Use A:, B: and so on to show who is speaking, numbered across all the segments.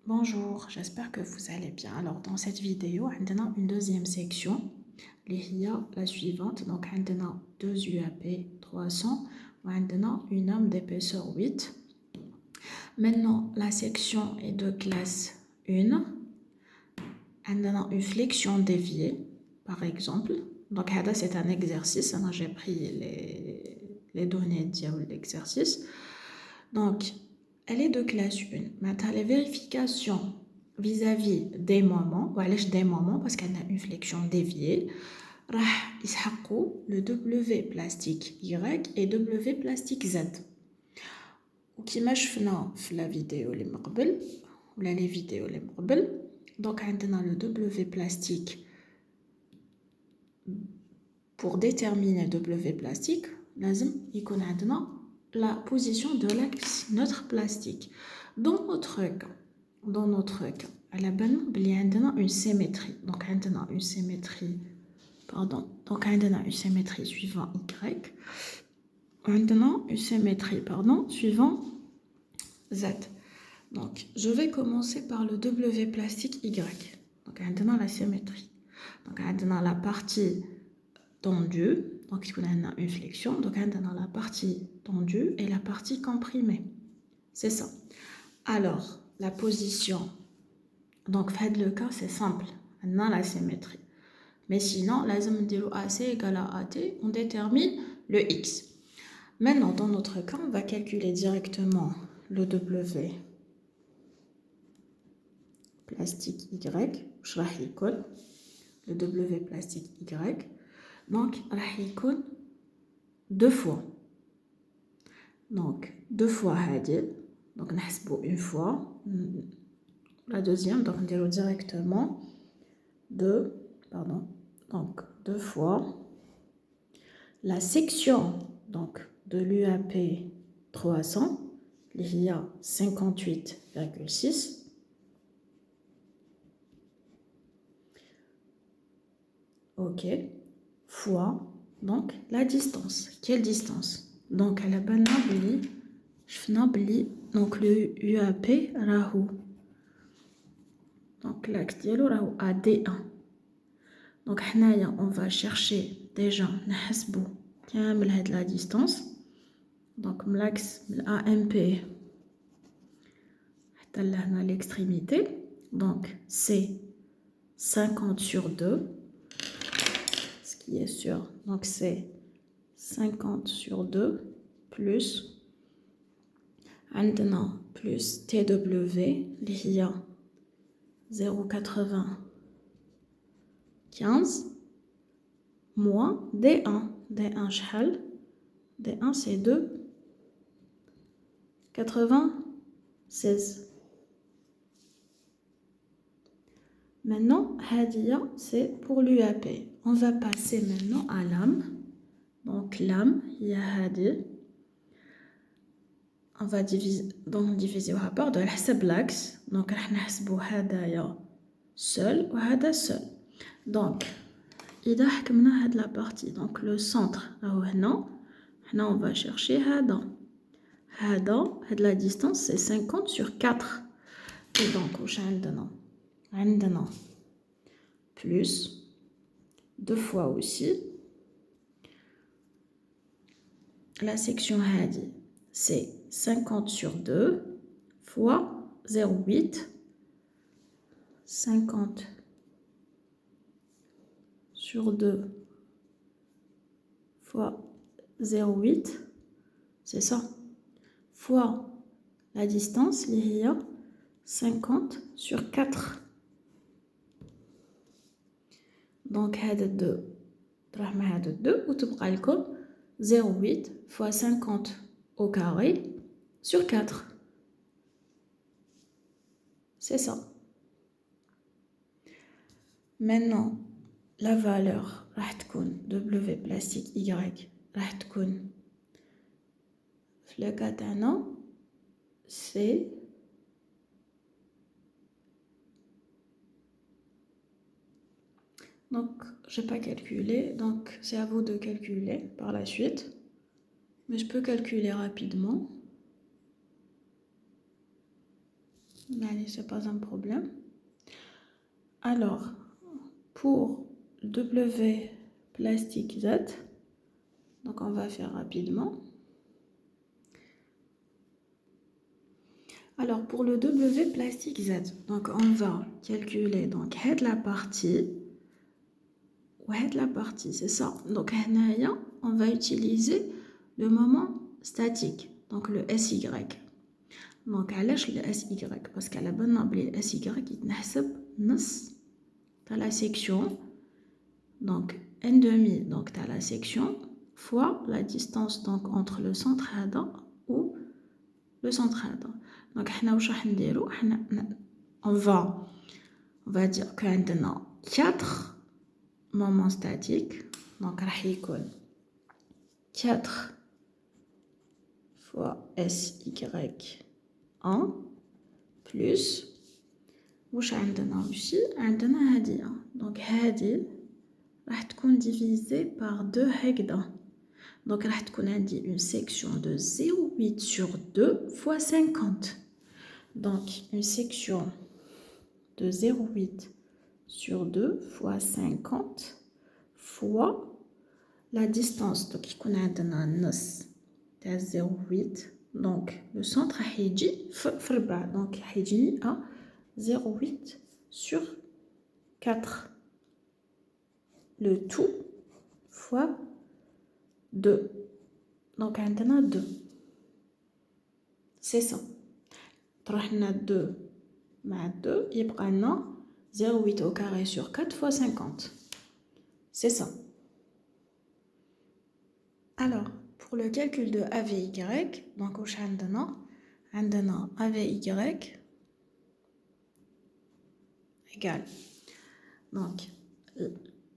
A: Bonjour, j'espère que vous allez bien. Alors, dans cette vidéo, on a une deuxième section, la suivante. Donc, on a deux UAP 300, on a une arme d'épaisseur 8. Maintenant, la section est de classe 1. On a une flexion déviée, par exemple. Donc, c'est un exercice. J'ai pris les données de l'exercice. Donc, elle est de classe 1. Maintenant, les vérifications vis-à-vis des moments, voilà, des moments, parce qu'elle a une flexion déviée, le W plastique Y et W plastique Z. Ou qui marche dans la vidéo les مقبل, ou les vidéos les مقبل. Donc, on a le W plastique. Pour déterminer W plastique, لازم يكون عندنا la position de l'axe neutre plastique. Dans notre cas, elle a une symétrie. Donc, on a une symétrie, suivant Y. On a une symétrie, suivant Z. Donc, je vais commencer par le W plastique Y. Donc, on a la symétrie. Donc, on a la partie tendue. Donc, on a une flexion. Donc, on a la partie tendue et la partie comprimée. C'est ça. Alors, la position. Donc, faites le cas, c'est simple. On a la symétrie. Mais sinon, lazim dire AC égale à AT, on détermine le X. Maintenant, dans notre cas, on va calculer directement le W plastique Y. Le W plastique Y. Donc, il deux fois. Donc, deux fois Hadi. Donc, on une fois. La deuxième, donc on dit directement deux fois la section donc, de l'UAP 300, il y a 58,6. Ok, fois donc la distance. Quelle distance? Donc, à la banabli, donc le UAP rahou. Donc, l'axe dialo rahou à D1. Donc, on va chercher déjà la distance. Donc, l'axe AMP à l'extrémité. Donc, c'est 50 sur 2. Ce qui est sûr. Donc, c'est 50 sur 2 plus plus TW, il y a 0,95 moins D1. D1 شحال? D1 c'est 2,96. Maintenant, Hadia c'est pour l'UAP. On va passer maintenant à l'âme. Donc l'âme, il y a Hadi. On va diviser au rapport de l'axe. Donc, on va Hadaya seul ou Hada seul. Donc, il a la partie. Donc, le centre, là, on va chercher Hada. Hada, la distance, c'est 50 sur 4. Et donc, on a plus, deux fois aussi. La section Hadi, c'est 50 sur 2 fois 0,8. 50 sur 2 fois 0,8, c'est ça, fois la distance, il y a 50 sur 4. Donc, هذا 2 تروح مع هذا 2 وتبقى لكم 0,8 fois 50 au carré sur 4. C'est ça. Maintenant, la valeur راح تكون W plastique Y راح تكون في le cas تاعنا c'est donc je n'ai pas calculé, donc c'est à vous de calculer par la suite, mais je peux calculer rapidement. Allez, c'est pas un problème. Alors, pour W plastique Z, donc on va faire rapidement. Alors, pour le W plastique Z, donc on va calculer donc la partie, c'est ça. Donc, on va utiliser le moment statique, donc le SY. Donc, علاش le SY parce qu'à la bonne noble le SY يتنحسب نص تاع la section, donc n demi donc تاع la section fois la distance donc entre le centre هذا ou le centre هذا. Donc حنا واش راح نديرو حنا on va dire que عندنا 4 moments statiques, donc راح يكون 4 fois SY1 plus واش عندنا aussi عندنا هادي donc هادي راح تكون divisée par 2 هكذا. Donc راح تكون عندي une section de 0,8 sur 2 fois 50. Donc une section de 0,8 sur 2 fois 50 fois la distance. Donc يكون عندنا نص تاع 0,8. Donc le centre راح يجي في 4. Donc راح يجيني à 0,8 sur 4. Le tout fois 2. Donc on a 2. C'est ça. On a 2 مع 2 يبقى لنا 0,8 au carré sur 4 fois 50. C'est ça. Alors, pour le calcul de AVY, donc واش عندنا AVY égale. Donc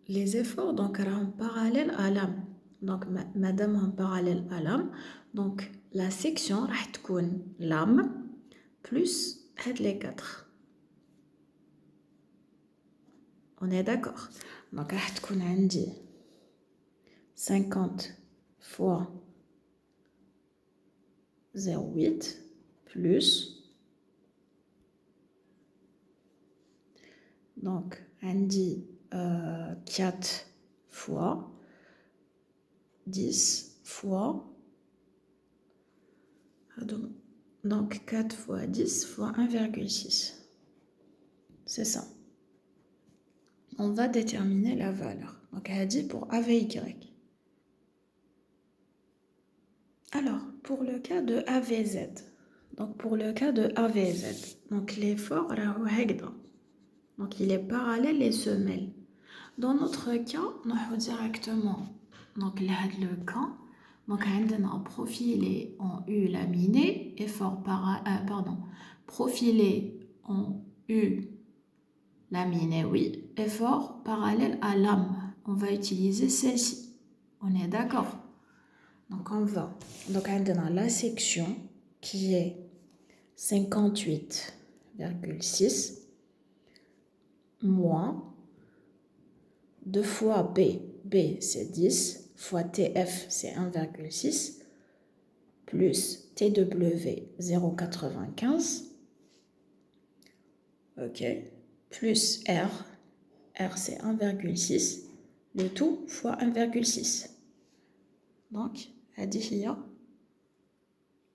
A: les efforts donc sont parallèles à l'âme. Donc madame en parallèle à l'âme, donc la section راح تكون l'âme plus les 4. On est d'accord. Donc راح تكون عندي 50 fois 0,8 plus donc عندي 4 fois 10 fois donc 4 fois 10 fois 1,6. C'est ça. On va déterminer la valeur. Donc elle a dit pour AVY. Alors, pour le cas de AVZ, donc l'effort donc il est parallèle et se mêle. Dans notre cas, nous avons directement donc le cas. Donc on a profilé en U laminé, profilé en U laminé, oui, effort parallèle à lame. On va utiliser celle-ci. On est d'accord? Donc on va. Donc on a la section qui est 58,6 moins 2 fois B. B c'est 10 fois TF c'est 1,6 plus TW 0,95. Ok. Plus R. R c'est 1,6. Le tout fois 1,6. Donc, هذه هي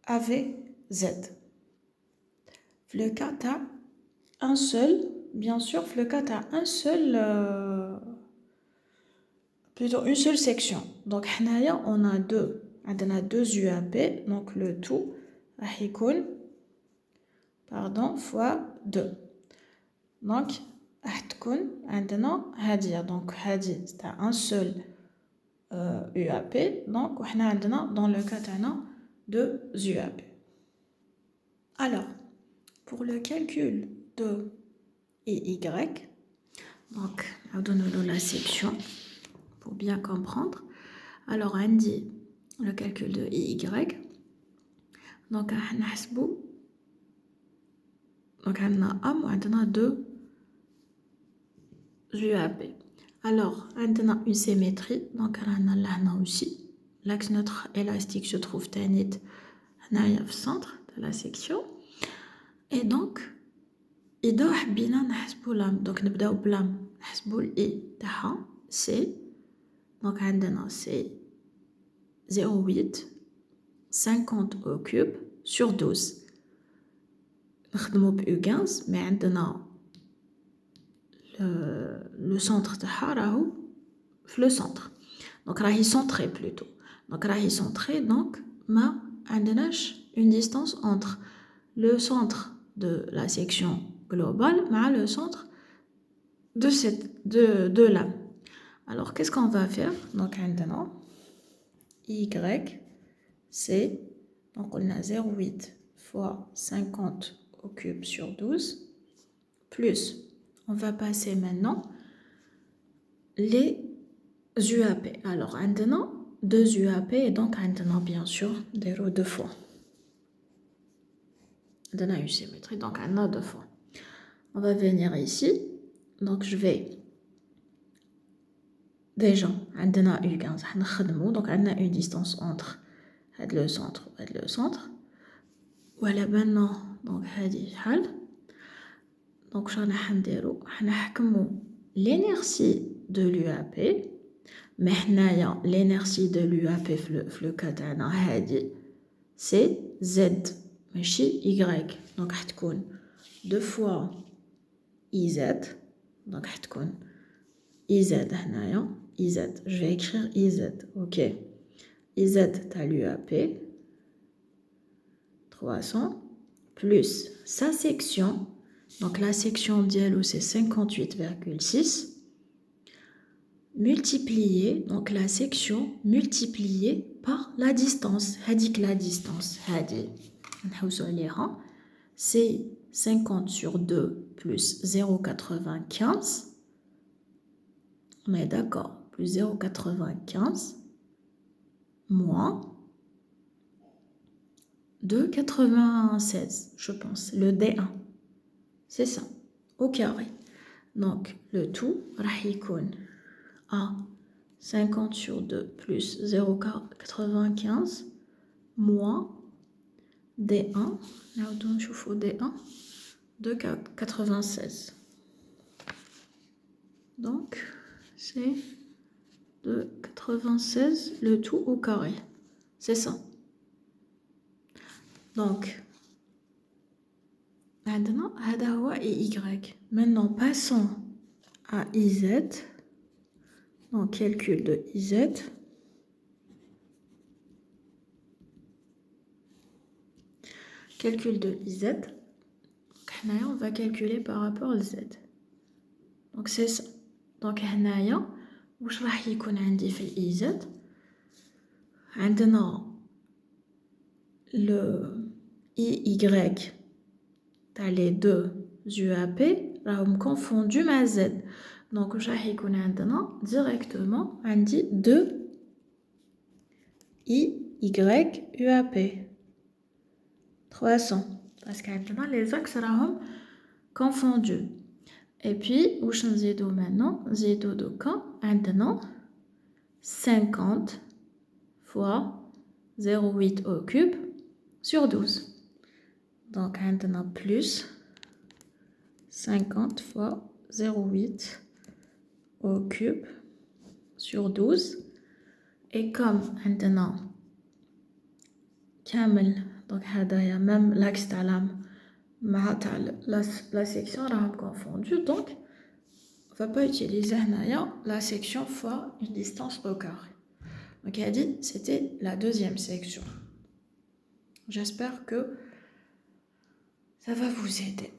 A: AVZ. Le cas t'as un seul, bien sûr, le cas t'as un seul, plutôt une seule section. Donc, on a deux UAP, donc le tout fois 2. Donc, donc c'est un seul UAP, donc on a dans le cas deux UAP. Alors, pour le calcul de IY, donc on donne la section pour bien comprendre. Alors on dit le calcul de IY, donc on a deux UAP. Alors, on a une symétrie, donc on a là aussi. L'axe neutre élastique se trouve au centre de la section. Et donc, إذا حبينا نحسبو لام دونك نبداو بلام نحسبو الإي تاعها سي دونك عندنا سي 0,8 50 au cube sur 12 نخدمو ب U15 مي عندنا لو سونتر تاعها راهو في لو سونتر دونك راهي سونتري بلوتو دونك راهي سونتري دونك ما عندناش une distance entre le centre de la section globale مع le centre de lame. Alors qu'est-ce qu'on va faire? Donc عندنا y c'est donc on a 0,8 fois 50 au cube sur 12 plus on va passer maintenant les UAP. Alors عندنا 2 UAP et donc عندنا bien sûr نديرو 2 fois. عندنا une symétrie donc عندنا 2 fois. On va venir ici. Donc je vais déjà عندنا U15 حنخدمو donc عندنا une distance entre هاد le centre وهاد le centre. Voilà maintenant donc هادي شحال donc شرانا حنديرو حنحكمو l'inertie de l'UAP mais حنايا l'inertie de l'UAP في le cas تاعنا هادي c'est Z ماشي Y donc حتكون 2 fois IZ donc حتكون IZ هنايا IZ je vais écrire IZ ok IZ تاع l'UAP 300 plus sa section donc la section dialo c'est 58,6 multiplié donc la section multipliée par la distance هذيك la distance هذه نحوسو عليها c'est 50 sur 2 plus 0,95 on est d'accord plus 0,95 moins 2,96 je pense le D1 c'est ça au carré donc le tout راح يكون à 50 sur 2 plus 0,95 moins D1 نعاودو نشوفو D1 2,96 donc c'est 2,96 le tout au carré c'est ça donc عندنا هذا هو Y. Maintenant passons à IZ. Donc calcul de IZ. Calcul de IZ. On va calculer par rapport à Z. Donc c'est ça. Donc هنايا واش راح يكون عندي في IZ عندنا le IY t'as les deux UAP راهم confondus مع Z donc واش راح يكون عندنا directement عندي 2 IY UAP 300 parce qu'عندنا les axes راهم confondus et puis واش نزيدو maintenant نزيدو دوكا عندنا 50 fois 0,8 au cube sur 12 donc عندنا plus 50 fois 0,8 au cube sur 12 et comme عندنا كامل donc هذايا même l'axe تاع لام مع تاع la section راهم confondus donc on va pas utiliser هنايا la section fois une distance au carré donc elle dit c'était la deuxième section. J'espère que ça va vous aider.